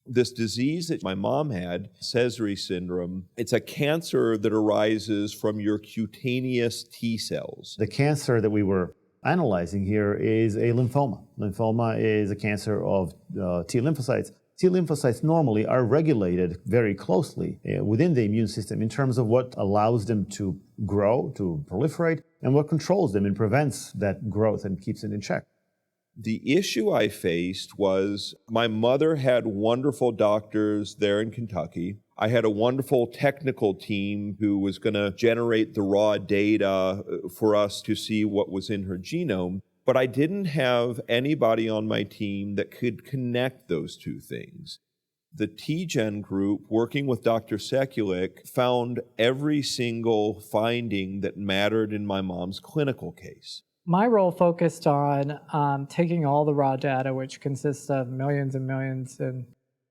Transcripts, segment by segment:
This disease that my mom had, Sezary syndrome, it's a cancer that arises from your cutaneous T cells. The cancer that we were analyzing here is a lymphoma. Lymphoma is a cancer of T lymphocytes. T lymphocytes normally are regulated very closely within the immune system in terms of what allows them to grow, to proliferate, and what controls them and prevents that growth and keeps it in check. The issue I faced was my mother had wonderful doctors there in Kentucky. I had a wonderful technical team who was going to generate the raw data for us to see what was in her genome, but I didn't have anybody on my team that could connect those two things. The TGen group, working with Dr. Sekulik, found every single finding that mattered in my mom's clinical case. My role focused on taking all the raw data, which consists of millions and millions, and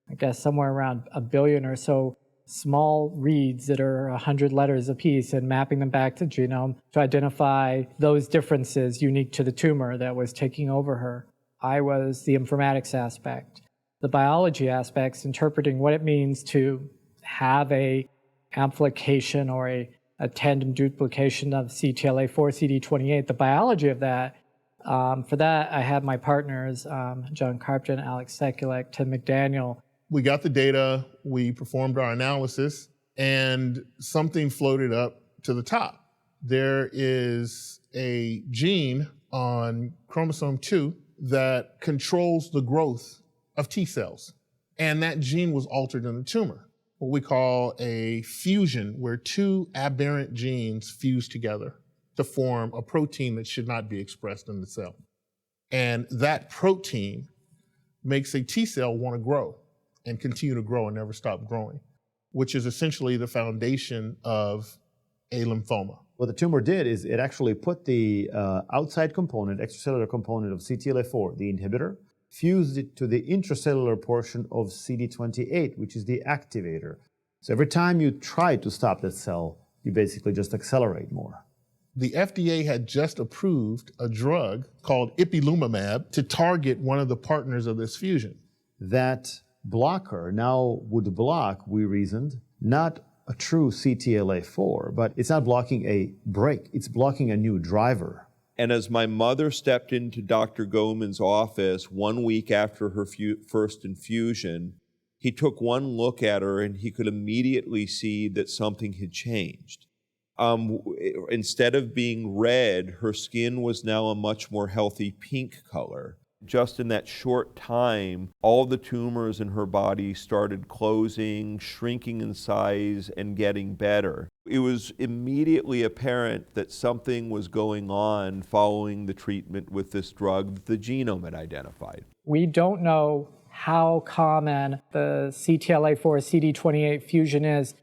I guess somewhere around 1 billion or so small reads that are 100 letters apiece, and mapping them back to genome to identify those differences unique to the tumor that was taking over her. I was the informatics aspect. The biology aspects, interpreting what it means to have a amplification or a tandem duplication of CTLA-4, CD28, the biology of that. For that, I had my partners, John Carpenter, Alex Sekulik, Tim McDaniel. We got the data, we performed our analysis, and something floated up to the top. There is a gene on chromosome 2 that controls the growth of T cells, and that gene was altered in the tumor. What we call a fusion, where two aberrant genes fuse together to form a protein that should not be expressed in the cell. And that protein makes a T cell want to grow and continue to grow and never stop growing, which is essentially the foundation of a lymphoma. What the tumor did is it actually put the outside component, extracellular component of CTLA-4, the inhibitor, fused it to the intracellular portion of CD28, which is the activator. So every time you try to stop that cell, you basically just accelerate more. The FDA had just approved a drug called ipilimumab to target one of the partners of this fusion. That blocker now would block, we reasoned, not a true CTLA-4, but it's not blocking a brake, it's blocking a new driver. And as my mother stepped into Dr. Goman's office 1 week after her first infusion, he took one look at her and he could immediately see that something had changed. Instead of being red, her skin was now a much more healthy pink color. Just in that short time, all the tumors in her body started closing, shrinking in size, and getting better. It was immediately apparent that something was going on following the treatment with this drug that the genome had identified. We don't know how common the CTLA-4 CD28 fusion is,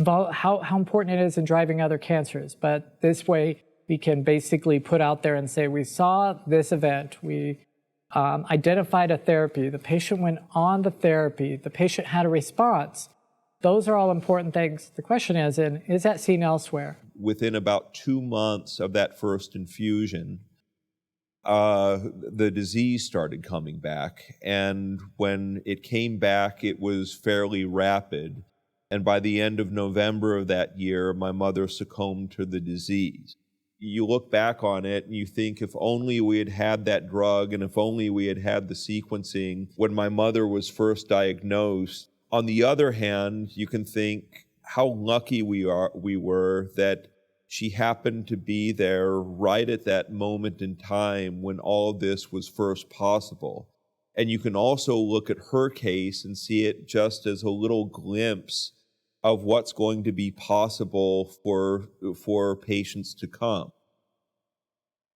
how important it is in driving other cancers. But this way, we can basically put out there and say, we saw this event, we identified a therapy, the patient went on the therapy, the patient had a response. Those are all important things. The question is that seen elsewhere? Within about 2 months of that first infusion, the disease started coming back. And when it came back, it was fairly rapid. And by the end of November of that year, my mother succumbed to the disease. You look back on it and you think, if only we had had that drug and if only we had had the sequencing when my mother was first diagnosed. On the other hand, you can think how lucky we were that she happened to be there right at that moment in time when all this was first possible. And you can also look at her case and see it just as a little glimpse of what's going to be possible for patients to come.